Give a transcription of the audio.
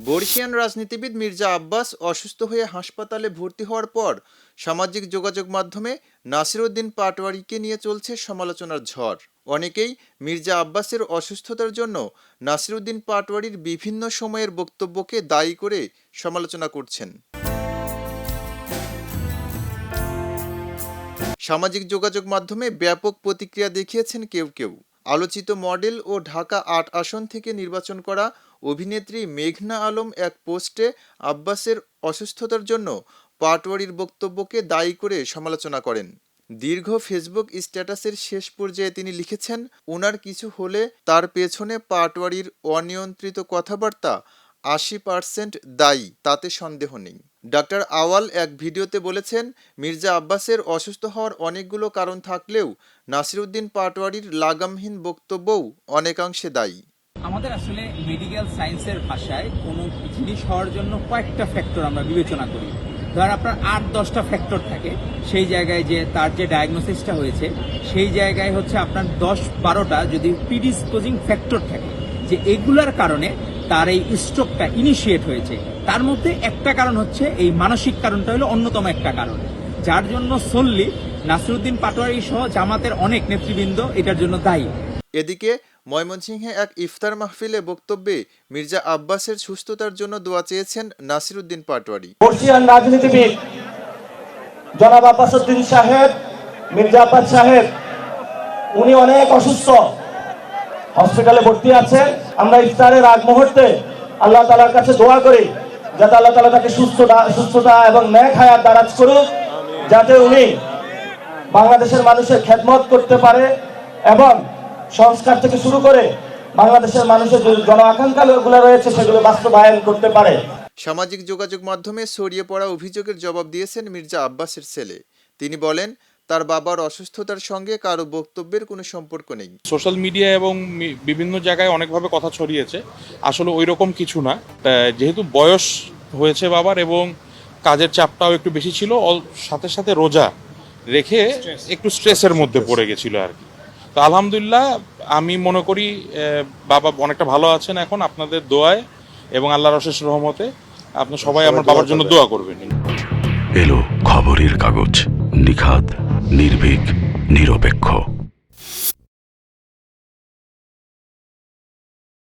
বর্ষিয়ান রাজনীতিবিদ মির্জা আব্বাস অসুস্থ হয়ে হাসপাতালে ভর্তি হওয়ার পর সামাজিক যোগাযোগ মাধ্যমে নাসিরউদ্দিন পাটোয়ারীকে নিয়ে চলছে সমালোচনার ঝড়। অনেকেই মির্জা আব্বাসের অসুস্থতার জন্য নাসিরউদ্দিন পাটোয়ারীর বিভিন্ন সময়ের বক্তব্যকে দায়ী করে সমালোচনা করছেন। সামাজিক যোগাযোগ মাধ্যমে ব্যাপক প্রতিক্রিয়া দেখিয়েছেন কেউ কেউ। আলোচিত মডেল ও ঢাকা ৮ আসন থেকে নির্বাচন করা অভিনেত্রী মেঘনা আলম এক পোস্টে আব্বাসের অসুস্থতার জন্য পাটোয়ারীর বক্তব্যকে দায়ী করে সমালোচনা করেন। দীর্ঘ ফেসবুক স্ট্যাটাসের শেষ পর্যায়ে তিনি লিখেছেন, ওনার কিছু হলে তার পেছনে পাটোয়ারীর অনিয়ন্ত্রিত কথাবার্তা ৮০% দায়ী, তাতে সন্দেহ নেই। ডাক্তার আওয়াল এক ভিডিওতে বলেছেন, মির্জা আব্বাসের অসুস্থ হওয়ার অনেকগুলো কারণ থাকলেও নাসিরউদ্দিন পাটোয়ারীর লাগামহীন বক্তব্যও অনেকাংশে দায়ী। আমাদের আসলে মেডিকেল সায়েন্সের ভাষায় কোনো জিনিস হওয়ার জন্য কয়েকটা ফ্যাক্টর আমরা বিবেচনা করি। ধর আপনার ৮-১০টা ফ্যাক্টর থাকে, সেই জায়গায় যে তার যে ডায়াগনোসিসটা হয়েছে সেই জায়গায় হচ্ছে আপনার ১০-১২টা যদি প্রিডিসপোজিং ফ্যাক্টর থাকে, যে এগুলার কারণে তার এই স্ট্রোকটা ইনিশিয়েট হয়েছে। তার মধ্যে একটা কারণ হচ্ছে এই মানসিক কারণটা হলো অন্যতম একটা কারণ, যার জন্য সল্লি নাসিরউদ্দিন পাটোয়ারী সহ জামাতের অনেক নেতৃবৃন্দ এটার জন্য দায়ী। এদিকে ময়মনসিংহে এক ইফতার মাহফিলে বক্তব্যে মির্জা আব্বাসের সুস্থতার জন্য দোয়া চেয়েছেন নাসিরউদ্দিন পাটোয়ারী। বর্ষিয়ান রাজনীতিবিদ জনাব আব্বাস উদ্দিন সাহেব, মির্জা আব্বাস সাহেব, উনি অনেক অসুস্থ, হসপিটালে ভর্তি আছে। আমরা ইফতারের আগ মুহূর্তে আল্লাহ তাআলার কাছে দোয়া করি যাতে আল্লাহ তাআলা তাকে সুস্থতা এবং নেক হায়াত দারাজ করুক, যাতে উনি বাংলাদেশের মানুষের খেদমত করতে পারে এবং সংস্কার থেকে শুরু করে বাংলাদেশের মানুষের যে জন আকাঙ্ক্ষাগুলো রয়েছে সেগুলো বাস্তবায়ন করতে পারে। সামাজিক যোগাযোগ মাধ্যমে ছড়িয়ে পড়া অভিযোগের জবাব দিয়েছেন মির্জা আব্বাসের ছেলে। তিনি বলেন, তার বাবার অসুস্থতার সঙ্গে কারো বক্তব্যের কোনো সম্পর্ক নেই। সোশ্যাল মিডিয়া এবং বিভিন্ন জায়গায় অনেকভাবে কথা ছড়িয়েছে, আসলে ওই রকম কিছু না। যেহেতু বয়স হয়েছে বাবার এবং কাজের চাপটাও একটু বেশি ছিল, সাথে সাথে রোজা রেখে একটু স্ট্রেসের মধ্যে পড়ে গেছিল আর কি। তো আলহামদুলিল্লাহ আমি মনে করি বাবা অনেকটা ভালো আছেন এখন, আপনাদের দোয়ায় এবং আল্লাহর অশেষ রহমতে। আপনারা সবাই আমার বাবার জন্য দোয়া করবেন। এলো খবরের কাগজ, নিখাত, নির্ভীক, নিরপেক্ষ।